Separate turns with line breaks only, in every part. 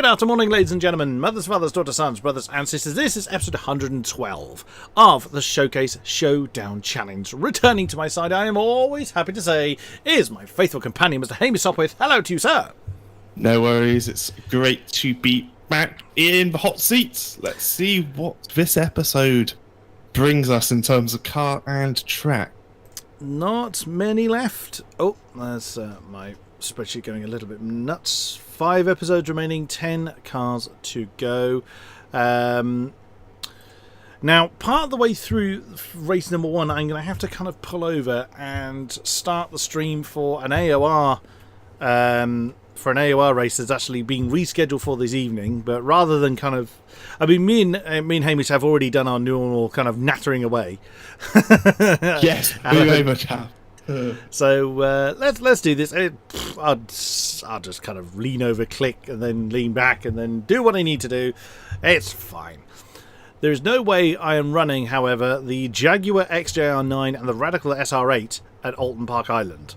Good afternoon, ladies and gentlemen, mothers, fathers, daughters, sons, brothers and sisters. This is episode 112 of the Showcase Showdown Challenge. Returning to my side, I am always happy to say, is my faithful companion, Mr. Hamish Sopwith. Hello to you, sir.
No worries, it's great to be back in the hot seats. Let's see what this episode brings us in terms of car and track.
Not many left. Oh, there's my spreadsheet going a little bit nuts. 5 episodes remaining, 10 cars to go. Now, part of the way through race number 1, I'm going to have to kind of pull over and start the stream for an AOR. For an AOR race that's actually being rescheduled for this evening, but rather than kind of, I mean, me and Hamish have already done our normal kind of nattering away.
Yes, we very much have.
So let's do this. I'll just kind of lean over, click, and then lean back, and then do what I need to do. It's fine. There's no way I am running, however, the Jaguar XJR9 and the Radical SR8 at Alton Park Island.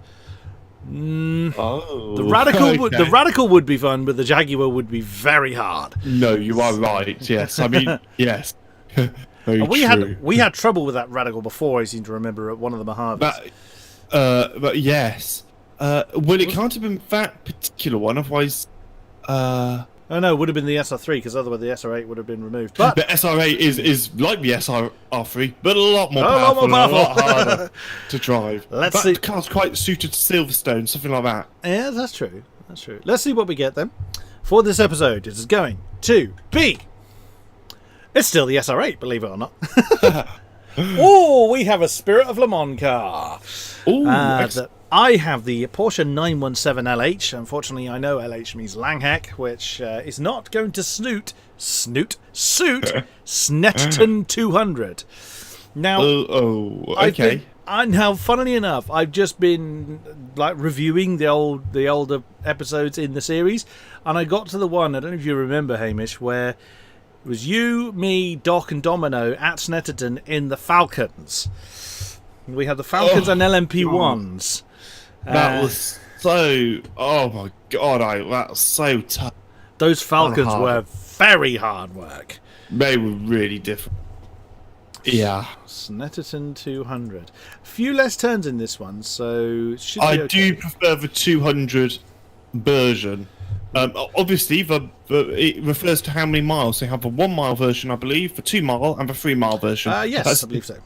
The Radical would be fun, but the Jaguar would be very hard.
No, you are right. Yes, I mean yes.
We had trouble with that Radical before. I seem to remember at one of the Mojaves.
But yes, well, it can't have been that particular one. Otherwise,
oh no, it would have been the SR3 because otherwise the SR8 would have been removed. But
the SR8 is like the SR3, but a lot more powerful, and a lot harder to drive.
Let's see.
The car's quite suited to Silverstone, something like that.
Yeah, that's true. That's true. Let's see what we get then. For this episode, it is going to be. It's still the SR8, believe it or not. Oh, we have a Spirit of Le Mans car.
Ooh,
I have the Porsche 917 LH. Unfortunately, I know LH means Langhack, which is not going to suit Snetterton 200. Now,
okay.
Now, funnily enough, I've just been like reviewing the older episodes in the series, and I got to the one, I don't know if you remember, Hamish, where it was you, me, Doc, and Domino at Snetterton in the Falcons. We had the Falcons and LMP1s.
That was so. Oh my god! That was so tough.
Those Falcons were very hard work.
They were really different. Yeah.
Snetterton 200. A few less turns in this one, so should be
I
okay.
do prefer the 200 version. Obviously, it refers to how many miles. They have a 1 mile version, I believe, the 2 mile, and the 3 mile version.
Yes, I believe so.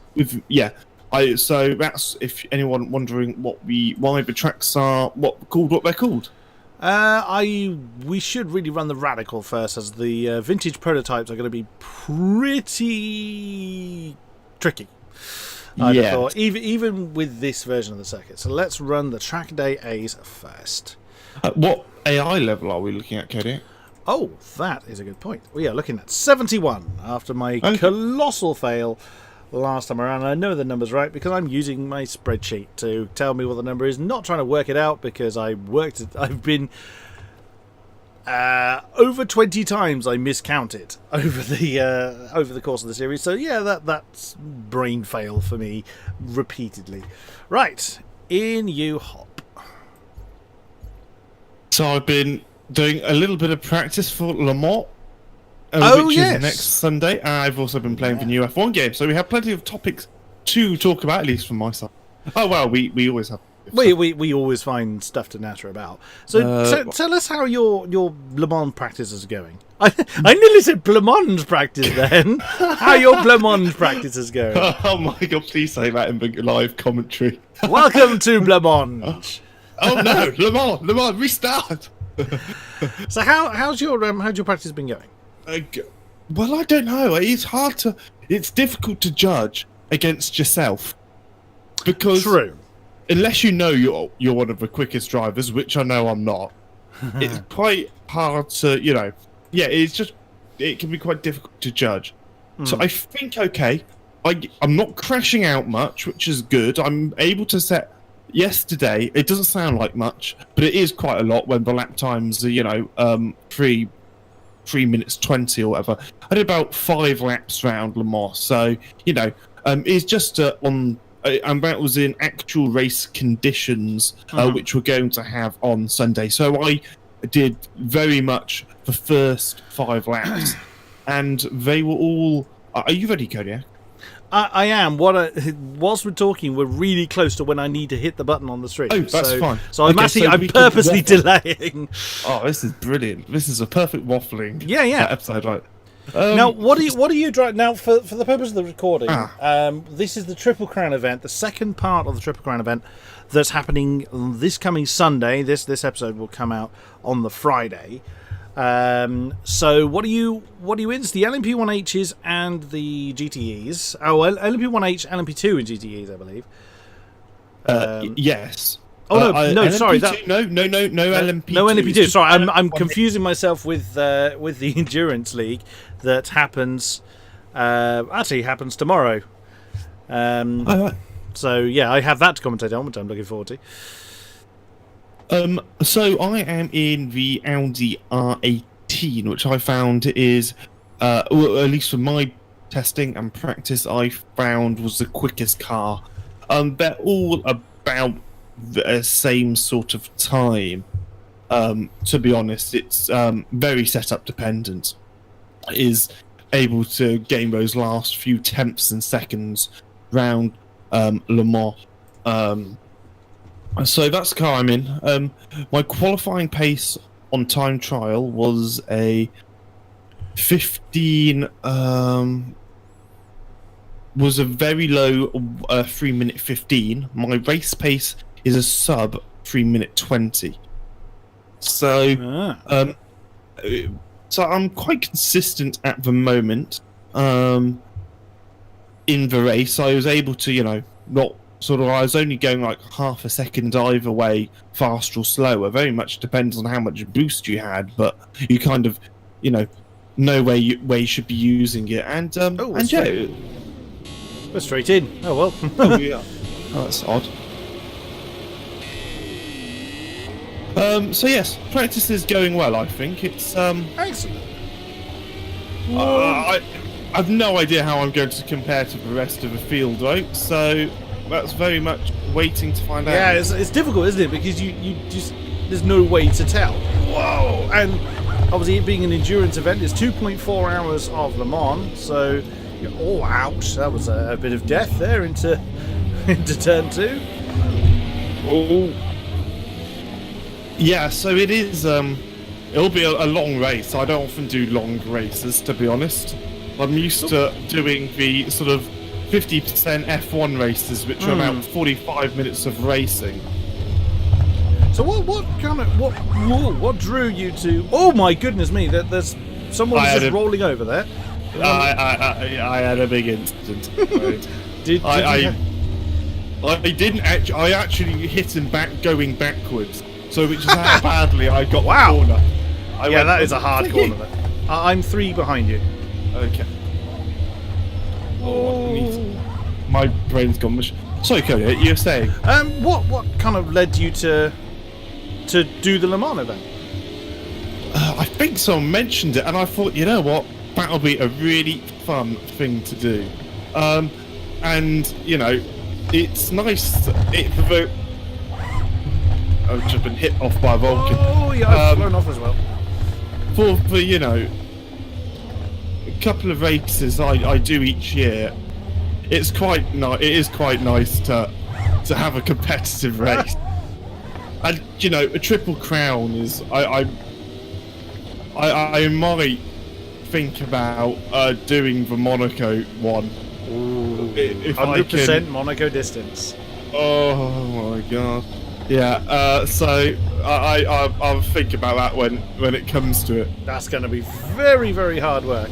So that's, if anyone wondering why the tracks are what they're called.
We should really run the Radical first, as the vintage prototypes are going to be pretty tricky. I thought, even with this version of the circuit. So let's run the track day A's first.
What AI level are we looking at, Kodiak?
Oh, that is a good point. We are looking at 71 after my colossal fail last time around. I know the number's right because I'm using my spreadsheet to tell me what the number is, not trying to work it out because I've been over 20 times I miscounted over the course of the series. So yeah, that's brain fail for me repeatedly. Right, in you hop.
So I've been doing a little bit of practice for Le Mans, which is next Sunday. And I've also been playing the new F1 game. So we have plenty of topics to talk about, at least from my side. Oh, well, we always have.
We always find stuff to natter about. So tell us how your Le Mans practice is going. I nearly said Blamons practice then. How your Blamons practice is going.
Oh my god, please say that in the live commentary.
Welcome to Blamons.
Oh no, Le Mans, restart.
So how's your practice been going?
Well, I don't know. It's difficult to judge against yourself because
true.
Unless you know you're one of the quickest drivers, which I know I'm not. It's quite hard to, it can be quite difficult to judge. So I think I'm not crashing out much, which is good. I'm able to set. Yesterday, it doesn't sound like much, but it is quite a lot when the lap times are, 3 minutes 20 or whatever. I did about 5 laps around Le Mans, so, it's just and that was in actual race conditions, which we're going to have on Sunday. So I did very much the first 5 laps, and they were all. Are you ready, Kodiak?
I am. Whilst we're talking, we're really close to when I need to hit the button on the screen.
Oh, that's fine.
So I'm I'm purposely delaying.
Oh, this is brilliant. This is a perfect waffling.
Yeah.
Episode, right?
Now, what are you driving now for the purpose of the recording? This is the Triple Crown event, the second part of the Triple Crown event that's happening this coming Sunday. This episode will come out on the Friday. So what are you in? It's the LMP1Hs and the GTEs. Oh, LMP1H, LMP2 and GTEs, I believe.
Yes.
Oh no, sorry.
No LMP2.
No LMP2. Sorry, I'm confusing myself with the Endurance League that happens. Actually, happens tomorrow. So yeah, I have that to commentate on, which I'm looking forward to.
So I am in the Audi R18, which I found is, well, at least for my testing and practice, I found was the quickest car. They're all about the same sort of time. To be honest, it's very setup dependent. It is able to gain those last few tenths and seconds round Le Mans. So that's the car I'm in. My qualifying pace on time trial was a 15. Was a very low 3-minute 15. My race pace is a sub 3-minute 20. So, so I'm quite consistent at the moment. In the race, I was able to, not. I was only going like half a second either way, faster or slower. Very much depends on how much boost you had, but you kind of, know where you should be using it. And yeah,
we're straight in. Oh well.
Oh yeah, that's odd. So yes, practice is going well. I think it's
excellent.
I've no idea how I'm going to compare to the rest of the field, though. So. That's very much waiting to find out.
Yeah, it's difficult, isn't it? Because you just there's no way to tell. Whoa! And obviously, it being an endurance event, it's 2.4 hours of Le Mans. So, oh, ouch! That was a bit of death there into turn 2.
Oh, yeah. So it is. It'll be a long race. I don't often do long races, to be honest. I'm used to doing the sort of 50% F1 races, which are about 45 minutes of racing.
So what drew you to? Oh my goodness me! There's someone just rolling over there.
I had a big incident. I actually hit him going backwards. So which is how badly I got the corner.
That is a hard corner. I'm 3 behind you.
Okay. My brain's gone mush. Sorry, Cody, you're saying?
What kind of led you to do the Le Mans event?
I think someone mentioned it, and I thought, you know what, that'll be a really fun thing to do. And it's nice. I've just been hit off by a Vulcan.
Oh yeah, I've blown off as well.
For a couple of races I do each year. It is quite nice to have a competitive race, and a Triple Crown is I might think about doing the Monaco one.
Ooh, 100% Monaco distance.
Oh my god, yeah. So I'll think about that when it comes to it.
That's going to be very, very hard work.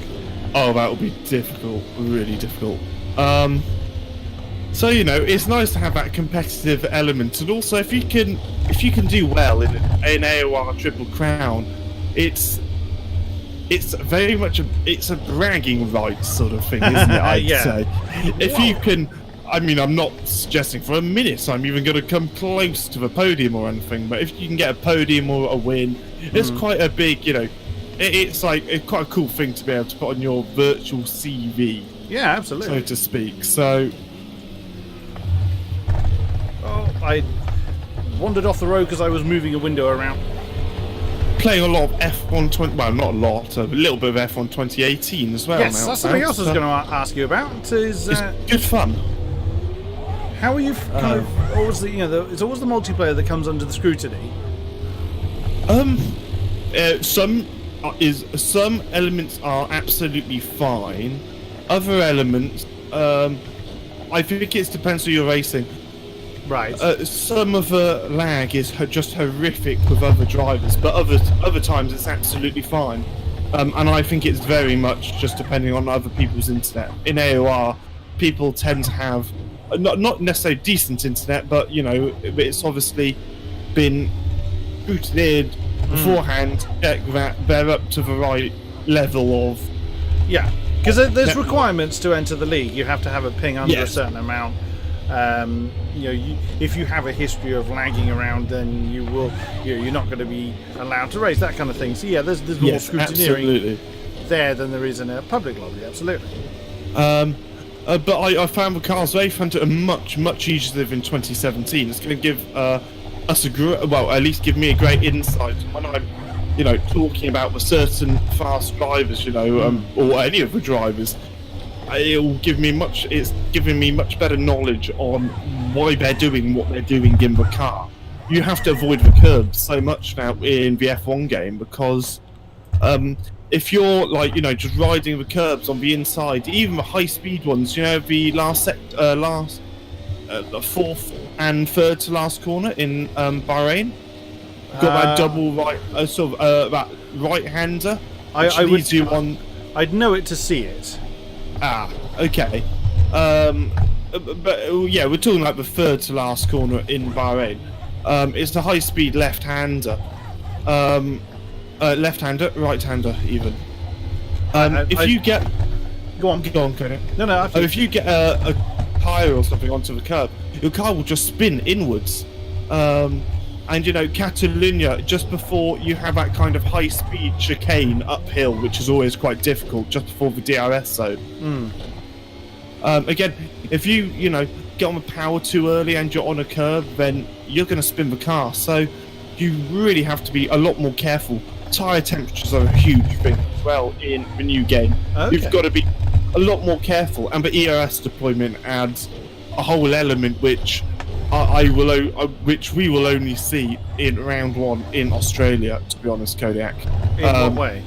Oh, that will be difficult, really difficult. So it's nice to have that competitive element, and also if you can do well in AOR Triple Crown, it's very much a bragging rights sort of thing, isn't it? I'd say if you can. I mean, I'm not suggesting for a minute I'm even going to come close to the podium or anything, but if you can get a podium or a win, it's quite a big, it's quite a cool thing to be able to put on your virtual CV.
Yeah, absolutely.
So to speak. So.
Oh, I wandered off the road because I was moving a window around.
playing a lot of F1 20. Well, not a lot, a little bit of F1 2018 as well.
Yes,
now,
that's something else I was going to ask you about.
It's good fun.
How are you kind of always it's always the multiplayer that comes under the scrutiny.
Some elements are absolutely fine. Other elements, I think it depends who you're racing.
Right.
Some of the lag is just horrific with other drivers, but other times it's absolutely fine. And I think it's very much just depending on other people's internet. In AOR, people tend to have not necessarily decent internet, but it's obviously been scrutinized beforehand, check that they're up to the right level of.
Yeah, because there's requirements to enter the league. You have to have a ping under a certain amount. If you have a history of lagging around, then you're not going to be allowed to race, that kind of thing. So yeah, there's more scrutineering there than there is in a public lobby. Absolutely.
But I found the cars they found it much easier than 2017. It's going to give us at least give me a great insight when I'm talking about the certain fast drivers, or any of the drivers. It's giving me much better knowledge on why they're doing what they're doing in the car. You have to avoid the curbs so much now in the F1 game because if you're just riding the curbs on the inside, even the high speed ones, the the fourth and third to last corner in Bahrain, got that double right, that right-hander.
I'd know it to see it.
Ah, okay. But yeah, we're talking like the third to last corner in Bahrain. It's the high-speed left-hander. Left-hander, right-hander, even. If you get, go on, Cody.
No.
If you get a tyre or something onto the curb, your car will just spin inwards. And Catalunya, just before you have that kind of high-speed chicane uphill, which is always quite difficult, just before the DRS zone. Again, if you get on the power too early and you're on a curb, then you're going to spin the car. So you really have to be a lot more careful. Tyre temperatures are a huge thing as well in the new game. Okay. You've got to be a lot more careful, and the ERS deployment adds a whole element which which we will only see in round 1 in Australia, to be honest, Kodiak.
In what way?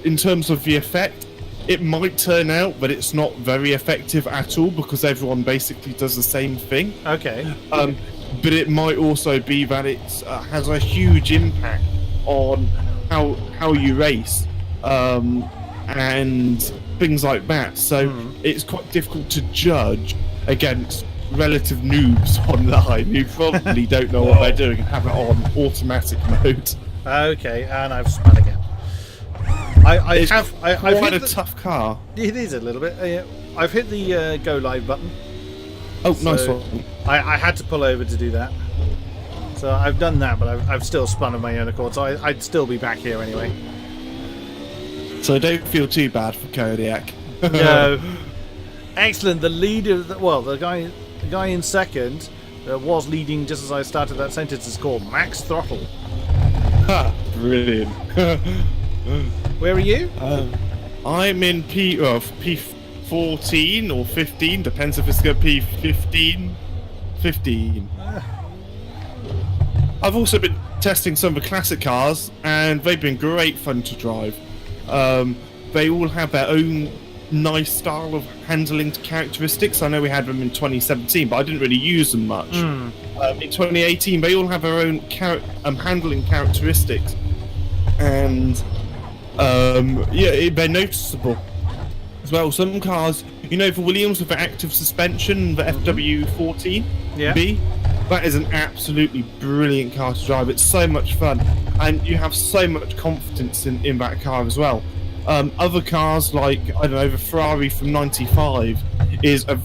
In terms of the effect, it might turn out that it's not very effective at all because everyone basically does the same thing.
Okay.
But it might also be that it has a huge impact on how you race and things like that. So it's quite difficult to judge against relative noobs online who probably don't know what they're doing and have it on automatic mode.
Okay, and I've spun again. I've
quite a tough car.
It is a little bit. I've hit the go live button.
Oh, so nice one.
I had to pull over to do that. So I've done that, but I've still spun of my own accord, so I'd still be back here anyway.
So don't feel too bad for Kodiak.
No. Excellent. The leader, the guy in second was leading just as I started that sentence is called Max Throttle.
Ha! Brilliant.
Where are you?
I'm in P14 or 15, depends if it's going to be 15. 15. I've also been testing some of the classic cars, and they've been great fun to drive. They all have their own nice style of handling characteristics. I know we had them in 2017, but I didn't really use them much. In 2018, they all have their own handling characteristics, and they're noticeable as well. Some cars, for Williams with the active suspension, the FW14 B, that is an absolutely brilliant car to drive. It's so much fun, and you have so much confidence in that car as well. Other cars like the Ferrari from '95 is a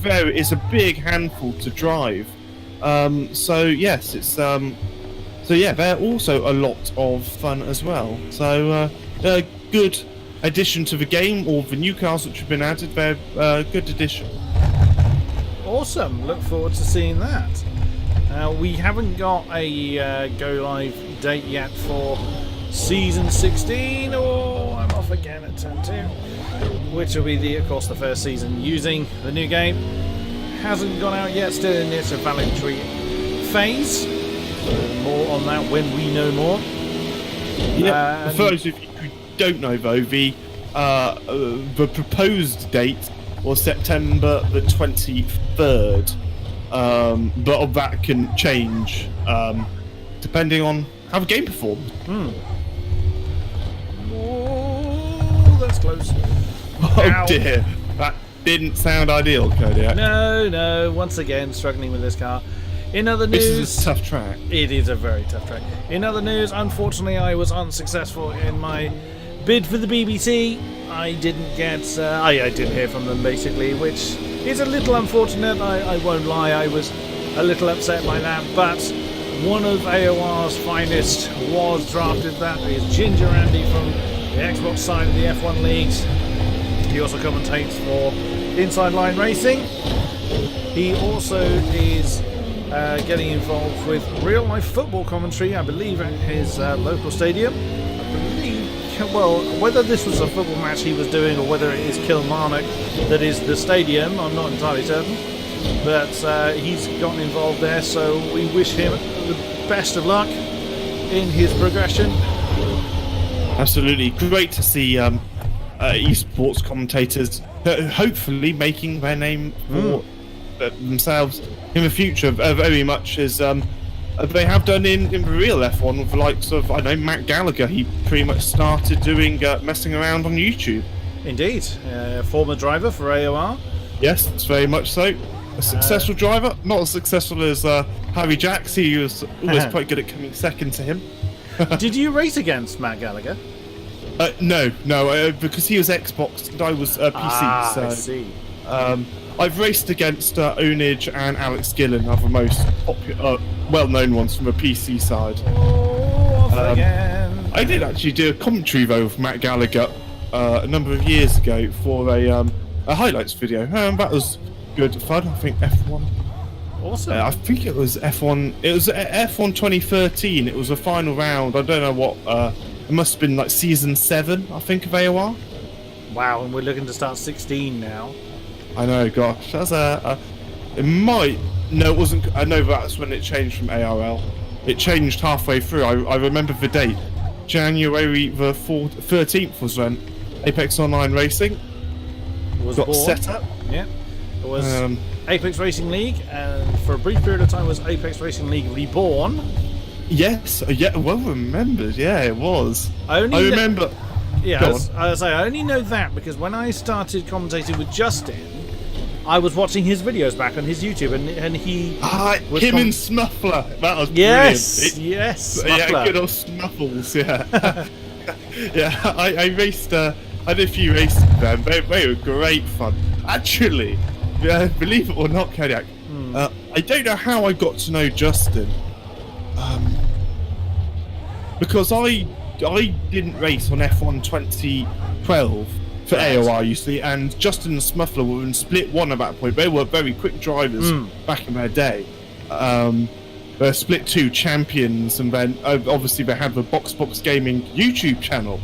big handful to drive. So yes, it's they're also a lot of fun as well. So a good addition to the game, or the new cars which have been added. They're a good addition.
Awesome. Look forward to seeing that. We haven't got a go live date yet for season 16. Oh, I'm off again at turn 2, which will be of course the first season using the new game. Hasn't gone out yet, still in its valedictory phase. More on that when we know more.
Yeah, for those of you who don't know though, the proposed date was September the 23rd, but that can change depending on how the game performs.
Oh, that's close.
Oh
Ow.
dear, that didn't sound ideal, Kodiak.
No, once again struggling with this car. In other news,
this is a tough track.
It is a very tough track. In other news, unfortunately, I was unsuccessful in my bid for the BBC. I didn't get. I didn't hear from them basically, which is a little unfortunate. I won't lie. I was a little upset by that. But one of AOR's finest was drafted. That is Ginger Andy from the Xbox side of the F1 leagues. He also commentates for Inside Line Racing. He also is getting involved with real-life football commentary, I believe, at his local stadium. I believe, well, whether this was a football match he was doing or whether it is Kilmarnock that is the stadium, I'm not entirely certain. But he's gotten involved there, so we wish him the best of luck in his progression.
Absolutely. Great to see esports commentators hopefully making their name for themselves in the future, very much as they have done in the real F1 with the likes of, I know, Matt Gallagher. He pretty much started doing messing around on YouTube.
Indeed. Former driver for AOR.
Yes, it's very much so. A successful driver, not as successful as Harry Jacks. He was always quite good at coming second to him.
Did you race against Matt Gallagher?
No, because he was Xbox and I was PC. So
I see.
I've raced against Onage and Alex Gillen, are the most popular, well-known ones from the PC side. I did actually do a commentary though with Matt Gallagher a number of years ago for a highlights video. That was good fun. I think F1.
Awesome.
I think it was F1. It was F1 2013. It was a final round. I don't know what. It must have been like season 7, I think, of AOR.
Wow, and we're looking to start 16 now.
I know, gosh, that's it might. No, it wasn't. I know that's when it changed from ARL. It changed halfway through. I remember the date. January the 13th was when Apex Online Racing got set up.
Yeah, it was Apex Racing League, and for a brief period of time was Apex Racing League Reborn.
Yes, yeah, well remembered. Yeah, it was. I remember.
Yeah, I only know that because when I started commentating with Justin, I was watching his videos back on his YouTube, and he was
him and Smuffler. That was
yes,
brilliant.
yes,
yeah,
Smuffler.
good old Snuffles. Yeah, yeah. I raced. I did a few races with them. They were great fun. Actually, believe it or not, Kodiak, I don't know how I got to know Justin, because I didn't race on F1 2012 for AOR, you see, and Justin and Smuffler were in split one at that point. They were very quick drivers back in their day. They're split 2 champions, and then obviously they had the Box Gaming YouTube channel.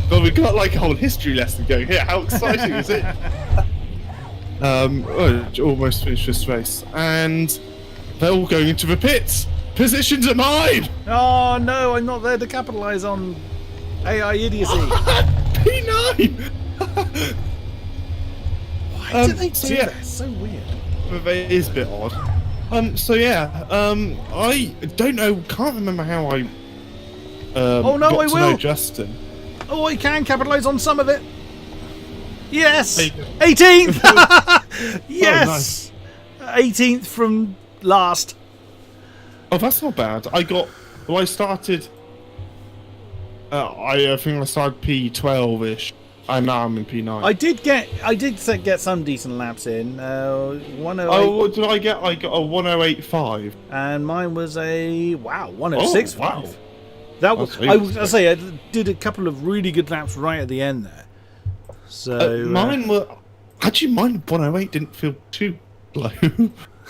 But we got like a whole history lesson going here. How exciting is it? Almost finished this race, and they're all going into the pits. Positions are mine!
Oh no, I'm not there to capitalise on AI idiocy.
P9!
Why do they do that? It's so weird.
It is a bit odd. I don't know, can't remember how I got to know Justin.
Oh, I can capitalise on some of it. Yes! 18th! Yes! Oh, nice. 18th from last.
Oh, that's not bad. I started. I think I started P12ish. And now I'm in P9.
I did get some decent laps in. 108.
Oh, what did I get? I got a 108.5.
And mine was a 106.5.
Wow.
That was. I did a couple of really good laps right at the end there. So
mine were actually 108 didn't feel too low.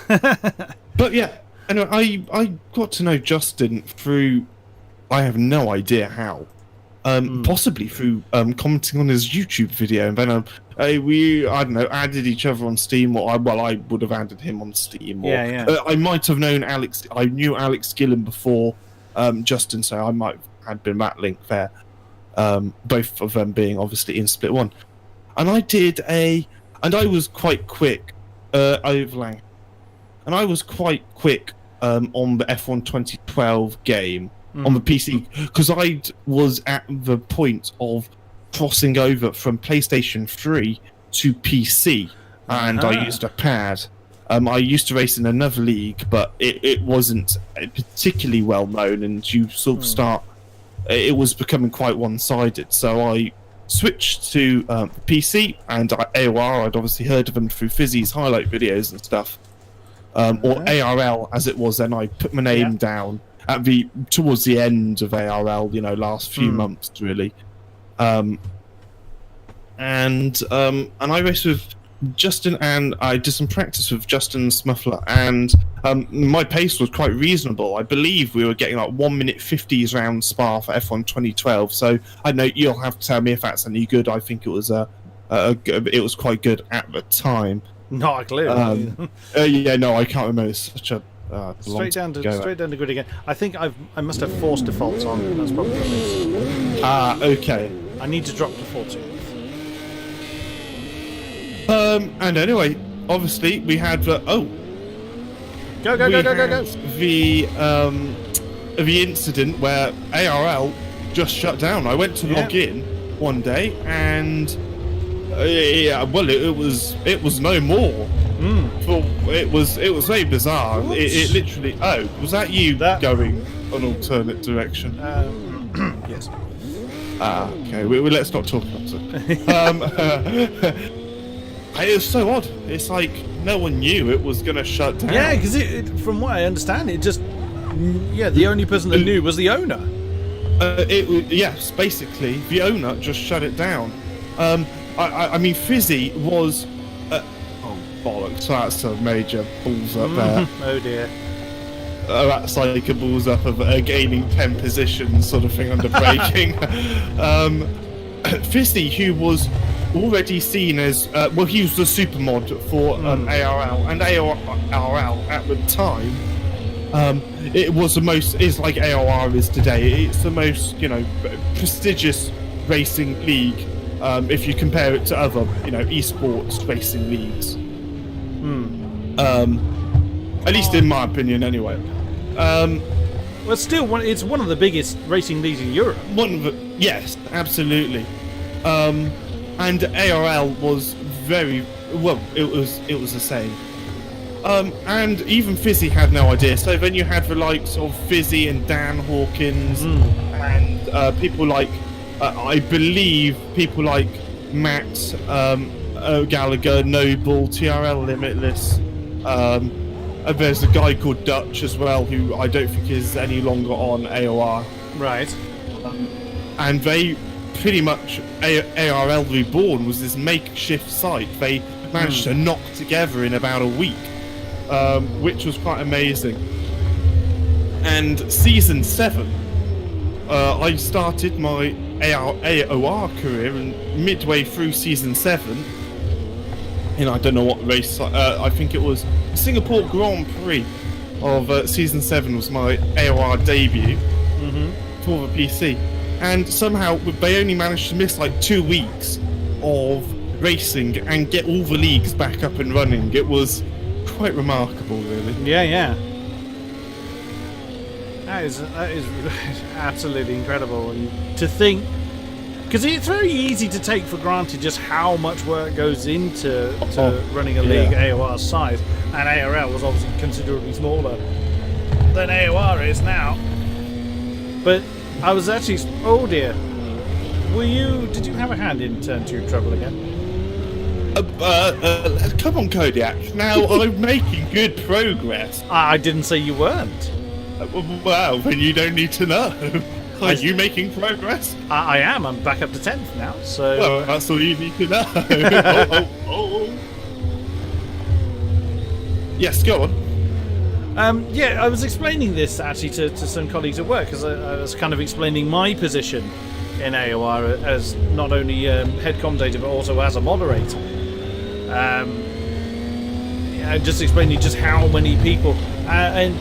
But yeah. anyway, I got to know Justin through, I have no idea how. Possibly through commenting on his YouTube video, and then we, I don't know, added each other on Steam, or I would have added him on Steam. Or, I might have known Alex. I knew Alex Gillen before Justin, so I might have had been that link there. Both of them being obviously in Split 1, and I was quite quick overlang, and I was quite quick on the F1 2012 game. On the PC, because I was at the point of crossing over from PlayStation 3 to PC, and I used a pad. I used to race in another league, but it wasn't particularly well known, and you sort of start. It was becoming quite one-sided, so I switched to PC and AOR. I'd obviously heard of them through Fizzy's highlight videos and stuff, or ARL as it was. Then I put my name down towards the end of ARL, last few months really, and I raced with Justin, and I did some practice with Justin Smuffler, and my pace was quite reasonable. I believe we were getting like 1 minute 50s round Spa for F1 2012. So I know you'll have to tell me if that's any good. I think it was it was quite good at the time.
Not a clue.
No, I can't remember. It's such a
straight down to grid again. I think I must have forced defaults on. That's probably it.
Okay.
I need to drop to 14.
And anyway, obviously we had go the incident where ARL just shut down. I went to log in one day, and it was no more. Well, it was very bizarre. It literally. Oh, was that you going an alternate direction?
Yes.
Okay. Let's not talk about it. It was so odd. It's like no one knew it was going to shut down.
Yeah, because from what I understand, it just the only person that knew was the owner.
Yes, basically the owner just shut it down. I mean, Fizzy was. Bollocks, that's a major balls up there.
Oh dear.
That's like a balls up of gaining 10 positions sort of thing under braking. Fizzy, who was already seen as he was the super mod for ARL, and ARL at the time it was the most, is like AOR is today. It's the most prestigious racing league if you compare it to other esports racing leagues. At least in my opinion, anyway.
Well, still, it's one of the biggest racing leagues in Europe.
Yes, absolutely. And ARL was very well. It was the same. And even Fizzy had no idea. So then you had the likes of Fizzy and Dan Hawkins, and people like I believe people like Matt Gallagher, Noble, TRL Limitless. There's a guy called Dutch as well, who I don't think is any longer on AOR.
Right.
And they pretty much, ARL Reborn was this makeshift site they managed to knock together in about a week, which was quite amazing. And Season 7, I started my AOR career, and midway through Season 7, I don't know what race, I think it was Singapore Grand Prix of Season 7 was my AOR debut for the PC. And somehow they only managed to miss like 2 weeks of racing and get all the leagues back up and running. It was quite remarkable, really.
Yeah. That is absolutely incredible. And to think, because it's very easy to take for granted just how much work goes into running a league AOR size, and ARL was obviously considerably smaller than AOR is now. But I was actually, oh dear, did you have a hand in Turn 2 trouble again?
Come on, Kodiak. Now I'm making good progress.
I didn't say you weren't.
Well, then you don't need to know. Are you making progress?
I am. I'm back up to 10th now, so...
Well, that's all you need to know. Oh. Yes, go on.
Yeah, I was explaining this actually to some colleagues at work, because I was kind of explaining my position in AOR as not only head commentator but also as a moderator. Just explaining just how many people, and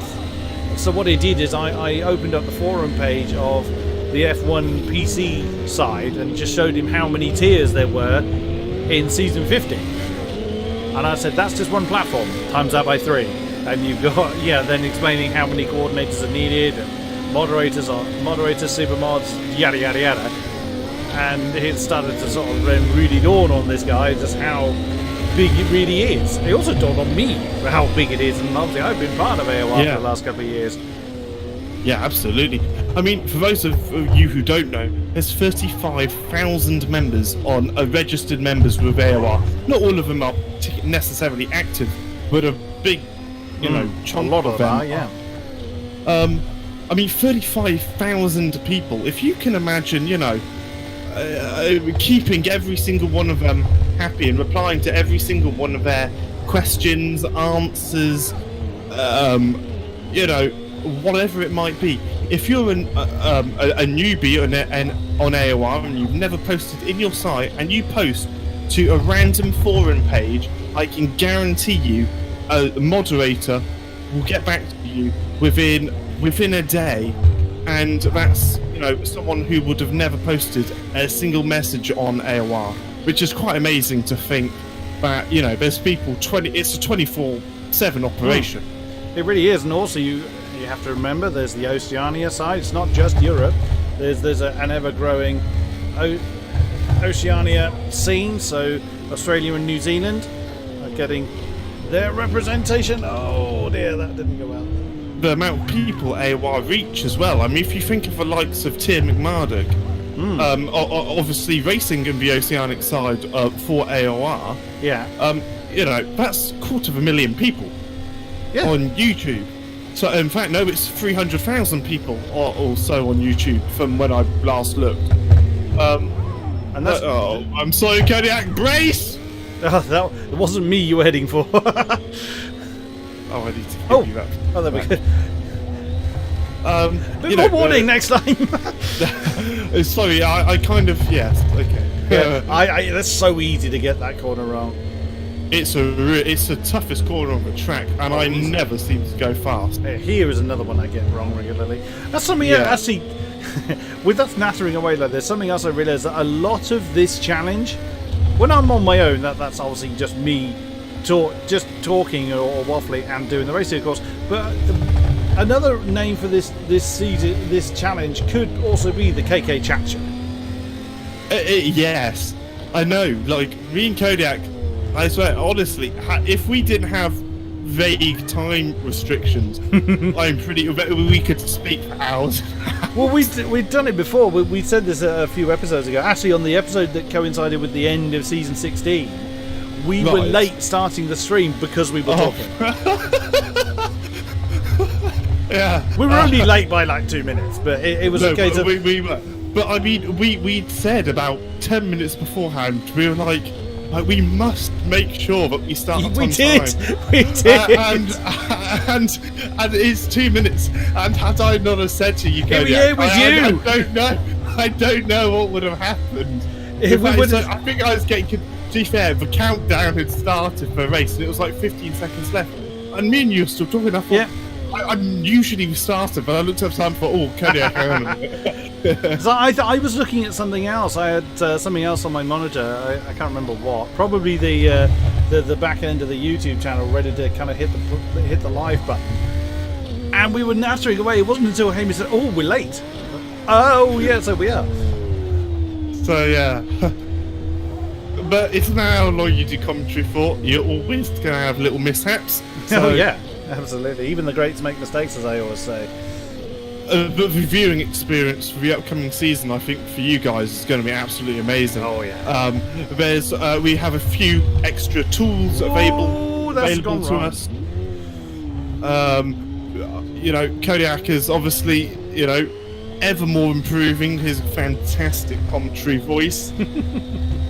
so what I did is I opened up the forum page of the F1 PC side and just showed him how many tiers there were in season 50, and I said that's just one platform, times that by 3, and you've got then explaining how many coordinators are needed and moderators, super mods, yada yada yada, and it started to sort of really dawn on this guy just how big it really is. It also dawned on me how big it is, and obviously I've been part of AOR for the last couple of years.
Yeah, absolutely. I mean, for those of you who don't know, there's 35,000 members registered members with AOR. Not all of them are necessarily active, but a big, chunk
a lot
of them
are, yeah.
I mean, 35,000 people. If you can imagine, keeping every single one of them happy and replying to every single one of their questions, answers, whatever it might be. If you're a newbie on AOR and you've never posted in your site and you post to a random forum page, I can guarantee you a moderator will get back to you within a day, and that's someone who would have never posted a single message on AOR, which is quite amazing to think that there's people it's a 24/7 operation.
It really is, and also you have to remember there's the Oceania side. It's not just Europe. There's an ever-growing Oceania scene, so Australia and New Zealand are getting their representation. Oh dear, that didn't go well.
The amount of people AOR reach as well. I mean, if you think of the likes of Tier McMurdoch, obviously racing in the Oceanic side for AOR, that's 250,000 people on YouTube. So, in fact, no, it's 300,000 people or so on YouTube from when I last looked.
And that's...
I'm sorry, Kodiak, brace!
That wasn't me you were heading for.
I need to give you that.
Oh, there we go.
Bit
more warning next time.
Sorry, I kind of... Yes, okay.
Yeah, that's so easy to get that corner wrong.
It's the toughest corner on the track, and I never seem to go fast.
Here is another one I get wrong regularly. That's something actually, with us nattering away like this, something else I realised that a lot of this challenge, when I'm on my own, that's obviously just me talking or waffling and doing the racing, of course, but another name for this season, this challenge could also be the KK Chat Show.
Yes, I know, like me and Kodiak, I swear, honestly, if we didn't have vague time restrictions, we could speak for hours.
Well, we'd done it before. We said this a few episodes ago. Actually, on the episode that coincided with the end of season 16, we were late starting the stream because we were talking.
Yeah.
We were only late by like 2 minutes, but it was a case of...
We were. But I mean, we'd said about 10 minutes beforehand, we were like, we must make sure that we start on time.
We did.
And it's 2 minutes. And had I not have said to you, Kodiak, I don't know what would have happened. I think I was getting. To be fair, the countdown had started for the race, and it was like 15 seconds left. And me and you were still talking. I thought, I'm usually started, but I looked up time for Kodiak. Hang on a minute.
So I was looking at something else. I had something else on my monitor. I can't remember what. Probably the back end of the YouTube channel, ready to kind of hit the live button. And we were nattering away. It wasn't until Hamish said, "Oh, we're late." Oh, yeah, so we are.
So yeah. But it's not how long you do commentary for. You're always going to have little mishaps. So.
Oh yeah, absolutely. Even the greats make mistakes, as I always say.
But the viewing experience for the upcoming season, I think, for you guys is going to be absolutely amazing.
Oh yeah.
We have a few extra tools available to us. Kodiak is obviously, ever more improving his fantastic commentary voice.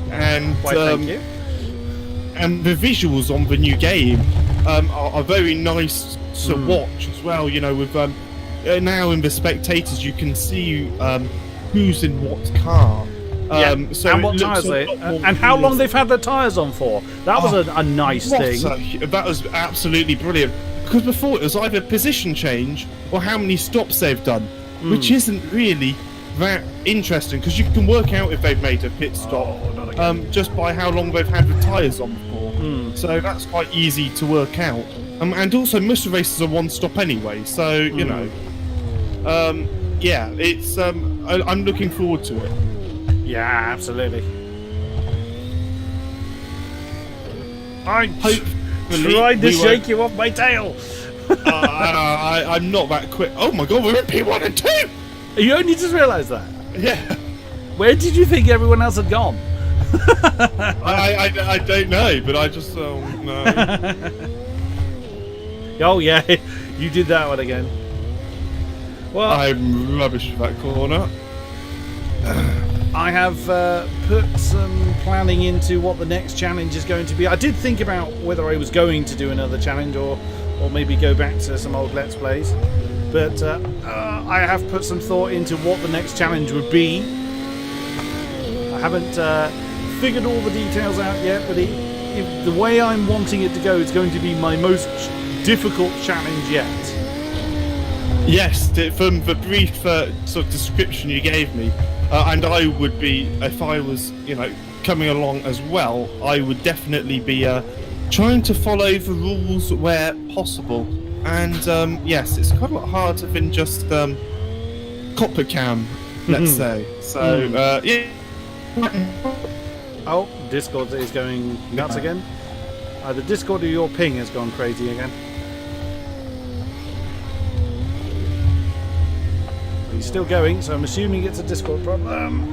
And
thank you.
And the visuals on the new game are very nice to watch as well. You know, with now in the spectators, you can see who's in what car. So
and what tyres they and how long they've had their tyres on for. That was a nice thing.
That was absolutely brilliant. Because before it was either position change or how many stops they've done, which isn't really that interesting because you can work out if they've made a pit stop just by how long they've had the tyres on for. So that's quite easy to work out. And also most of the races are one stop anyway, so you know. Yeah, it's I'm looking forward to it.
Yeah, absolutely. I tried to shake you off my tail.
I'm not that quick. Oh my god, we're in P1 and 2!
You only just realised that?
Yeah.
Where did you think everyone else had gone?
I don't know, but I just no.
Oh yeah, you did that one again. Well,
I'm rubbish with that corner.
I have put some planning into what the next challenge is going to be. I did think about whether I was going to do another challenge or maybe go back to some old Let's Plays. But I have put some thought into what the next challenge would be. I haven't figured all the details out yet, but if the way I'm wanting it to go, it's going to be my most difficult challenge yet.
Yes, from the brief sort of description you gave me, and I would be, if I was, you know, coming along as well, I would definitely be trying to follow the rules where possible. And yes, it's quite a lot harder than just copper cam, let's say. So yeah. Oh, Discord is going nuts again. Either Discord or your ping has gone crazy again. He's still going, so I'm assuming it's a Discord problem.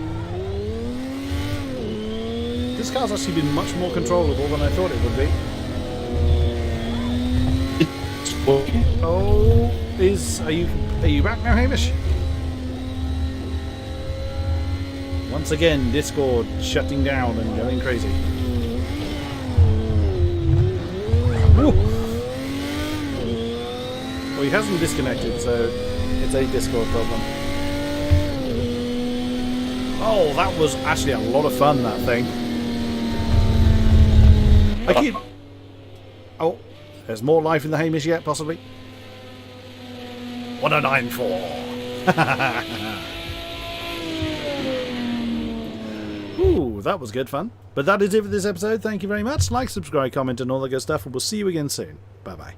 This car's actually been much more controllable than I thought it would be. Oh, are you back now, Hamish? Once again, Discord shutting down and going crazy. Ooh. Well, he hasn't disconnected, so it's a Discord problem. Oh, that was actually a lot of fun, that thing. Oh, there's more life in the Hamish yet, possibly. 1094. Ooh, that was good fun. But that is it for this episode. Thank you very much. Like, subscribe, comment, and all that good stuff. And we'll see you again soon. Bye-bye.